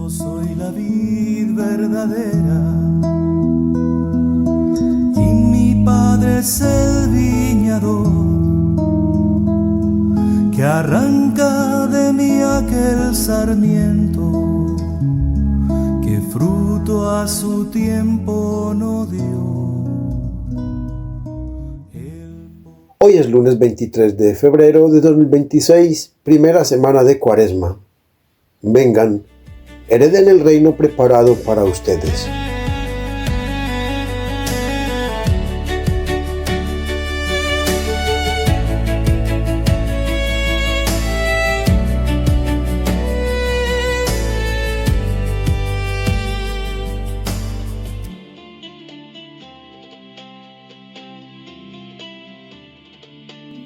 soy la vid verdadera y mi Padre es el viñador que arranca de mí aquel sarmiento que fruto a su tiempo no dio. Hoy es lunes 23 de febrero de 2026, primera semana de Cuaresma. Vengan, hereden el reino preparado para ustedes.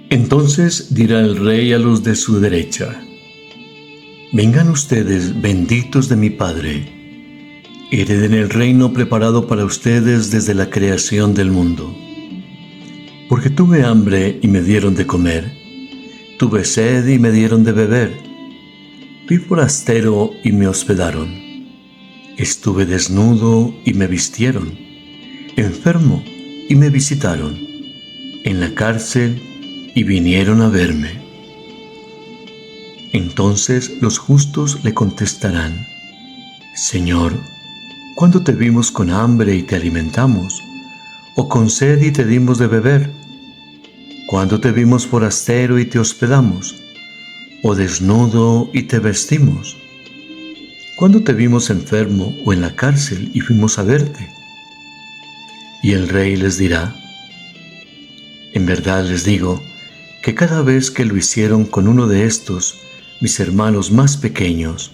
Entonces dirá el Rey a los de su derecha: vengan ustedes, benditos de mi Padre, hereden el reino preparado para ustedes desde la creación del mundo. Porque tuve hambre y me dieron de comer, tuve sed y me dieron de beber, fui forastero y me hospedaron, estuve desnudo y me vistieron, enfermo y me visitaron, en la cárcel y vinieron a verme. Entonces los justos le contestarán: Señor, ¿cuándo te vimos con hambre y te alimentamos, o con sed y te dimos de beber? ¿Cuándo te vimos forastero y te hospedamos, o desnudo y te vestimos? ¿Cuándo te vimos enfermo o en la cárcel y fuimos a verte? Y el Rey les dirá: en verdad les digo que cada vez que lo hicieron con uno de estos, mis hermanos más pequeños,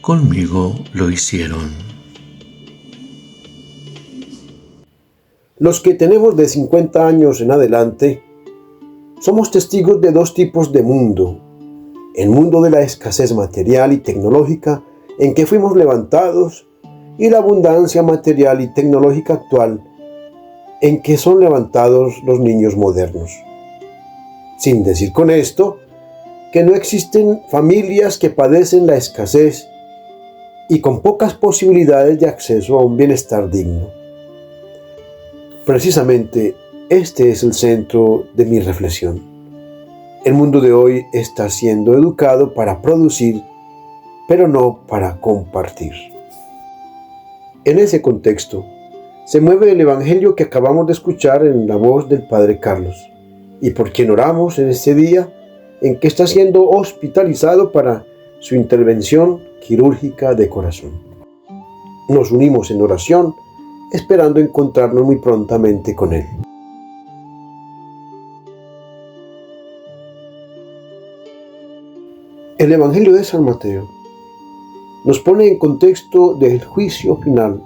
conmigo lo hicieron. Los que tenemos de 50 años en adelante, somos testigos de dos tipos de mundo. El mundo de la escasez material y tecnológica en que fuimos levantados, y la abundancia material y tecnológica actual en que son levantados los niños modernos. Sin decir con esto que no existen familias que padecen la escasez y con pocas posibilidades de acceso a un bienestar digno. Precisamente este es el centro de mi reflexión. El mundo de hoy está siendo educado para producir, pero no para compartir. En ese contexto se mueve el Evangelio que acabamos de escuchar en la voz del Padre Carlos, y por quien oramos en este día en que está siendo hospitalizado para su intervención quirúrgica de corazón. Nos unimos en oración, esperando encontrarnos muy prontamente con él. El Evangelio de San Mateo nos pone en contexto del juicio final: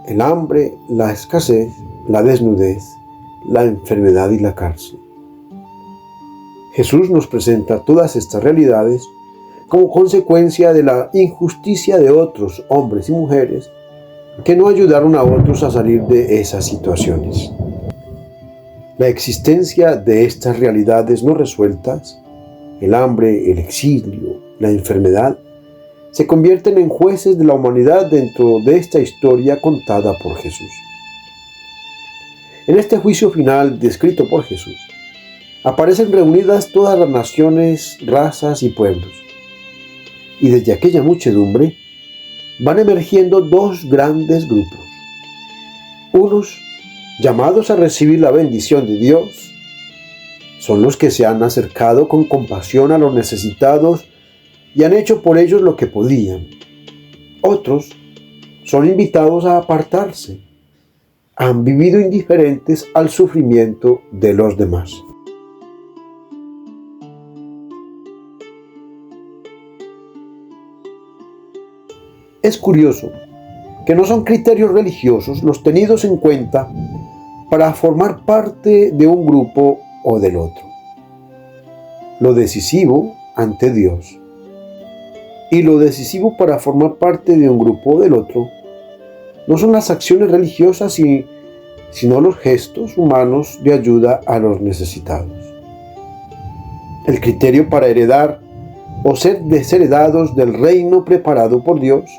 el hambre, la escasez, la desnudez, la enfermedad y la cárcel. Jesús nos presenta todas estas realidades como consecuencia de la injusticia de otros hombres y mujeres que no ayudaron a otros a salir de esas situaciones. La existencia de estas realidades no resueltas, el hambre, el exilio, la enfermedad, se convierten en jueces de la humanidad dentro de esta historia contada por Jesús. En este juicio final descrito por Jesús, aparecen reunidas todas las naciones, razas y pueblos, y desde aquella muchedumbre van emergiendo dos grandes grupos: unos llamados a recibir la bendición de Dios, son los que se han acercado con compasión a los necesitados y han hecho por ellos lo que podían. Otros son invitados a apartarse, han vivido indiferentes al sufrimiento de los demás. Es curioso que no son criterios religiosos los tenidos en cuenta para formar parte de un grupo o del otro. Lo decisivo ante Dios y lo decisivo para formar parte de un grupo o del otro no son las acciones religiosas, sino los gestos humanos de ayuda a los necesitados. El criterio para heredar o ser desheredados del reino preparado por Dios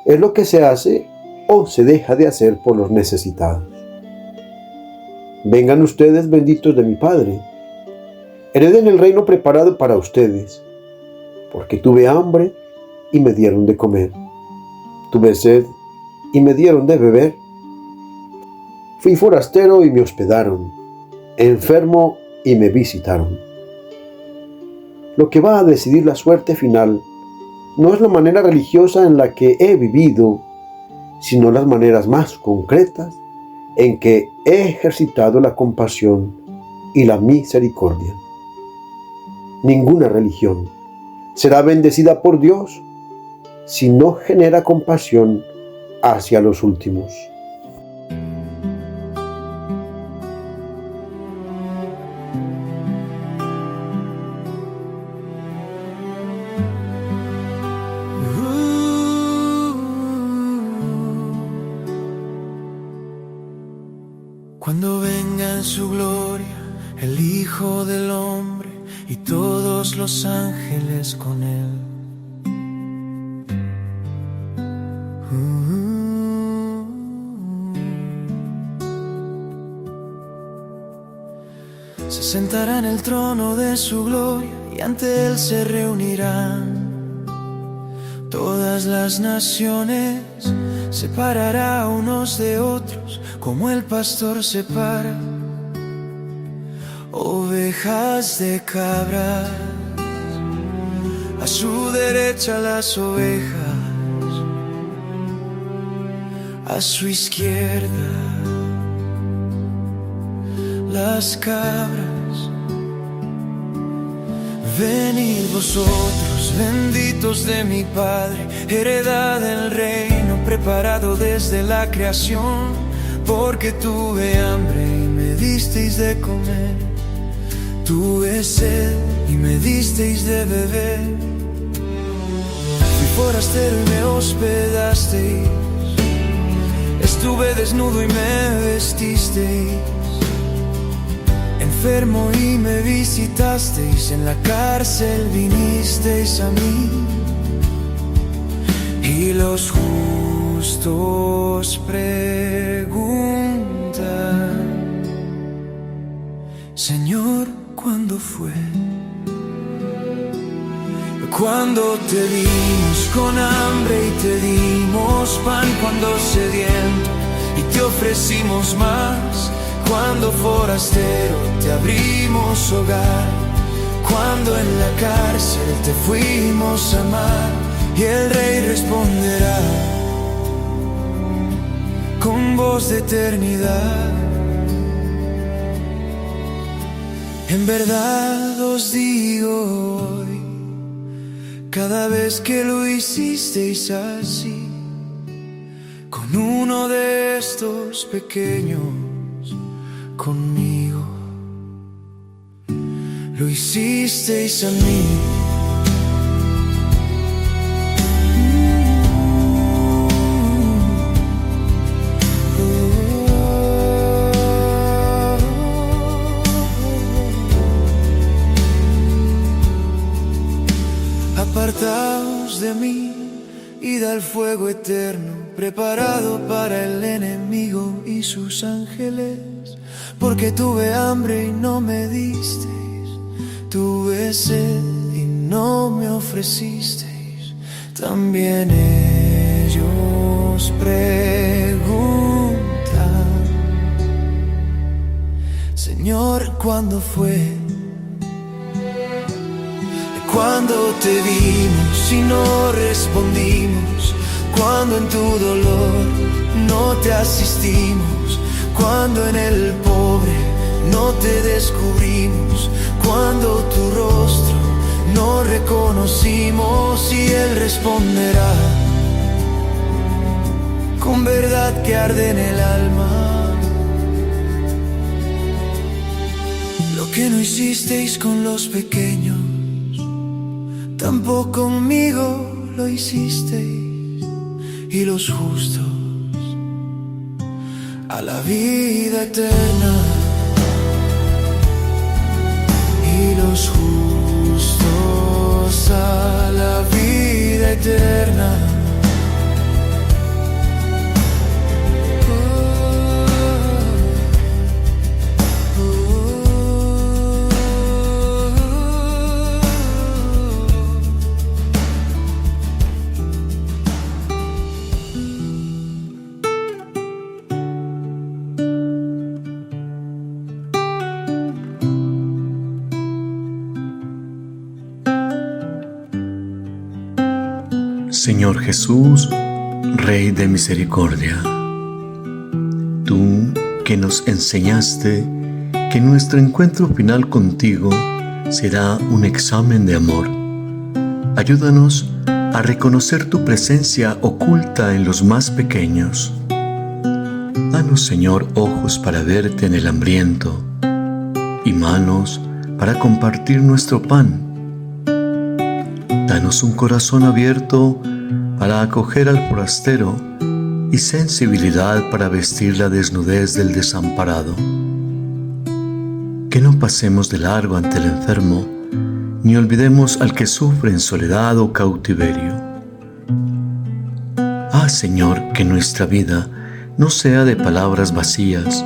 es lo que se hace o se deja de hacer por los necesitados. Vengan ustedes benditos de mi Padre, hereden el reino preparado para ustedes, porque tuve hambre y me dieron de comer, tuve sed y me dieron de beber, fui forastero y me hospedaron, enfermo y me visitaron. Lo que va a decidir la suerte final no es la manera religiosa en la que he vivido, sino las maneras más concretas en que he ejercitado la compasión y la misericordia. Ninguna religión será bendecida por Dios si no genera compasión hacia los últimos. Cuando venga en su gloria el Hijo del Hombre y todos los ángeles con él. Se sentará en el trono de su gloria y ante él se reunirán todas las naciones. Separará unos de otros como el pastor separa ovejas de cabras. A su derecha las ovejas, a su izquierda las cabras. Venid vosotros, benditos de mi Padre, heredad del reino preparado desde la creación, porque tuve hambre y me disteis de comer, tuve sed y me disteis de beber, fui forastero y me hospedasteis, estuve desnudo y me vestisteis, enfermo y me visitasteis, en la cárcel vinisteis a mí. Y los justos preguntan: Señor, ¿cuándo fue? Cuando te vimos con hambre y te dimos pan, cuando sediento y te ofrecimos más, cuando forastero te abrimos hogar, cuando en la cárcel te fuimos a amar. Y el Rey responderá con voz de eternidad: en verdad os digo hoy, cada vez que lo hicisteis así, con uno de estos pequeños, conmigo, lo hicisteis a mí. Apartaos de mí, id al fuego eterno, preparado para el enemigo y sus ángeles, porque tuve hambre y no me disteis, tuve sed y no me ofrecisteis. También ellos preguntan: Señor, ¿cuándo fue? Cuando te vimos y no respondimos, cuando en tu dolor no te asistimos, cuando en el pobre no te descubrimos, cuando tu rostro no reconocimos. Y Él responderá con verdad que arde en el alma: lo que no hicisteis con los pequeños, tampoco conmigo lo hicisteis. Y los justos a la vida eterna, y los justos a la vida eterna. Señor Jesús, Rey de misericordia, tú que nos enseñaste que nuestro encuentro final contigo será un examen de amor, ayúdanos a reconocer tu presencia oculta en los más pequeños. Danos, Señor, ojos para verte en el hambriento y manos para compartir nuestro pan. Danos un corazón abierto para acoger al forastero y sensibilidad para vestir la desnudez del desamparado. Que no pasemos de largo ante el enfermo, ni olvidemos al que sufre en soledad o cautiverio. Haz, Señor, que nuestra vida no sea de palabras vacías,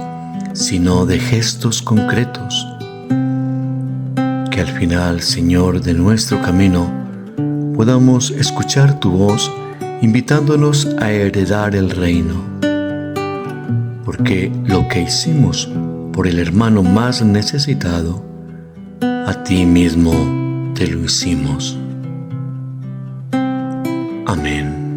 sino de gestos concretos. Que al final, Señor, de nuestro camino, podamos escuchar tu voz invitándonos a heredar el reino. Porque lo que hicimos por el hermano más necesitado, a ti mismo te lo hicimos. Amén.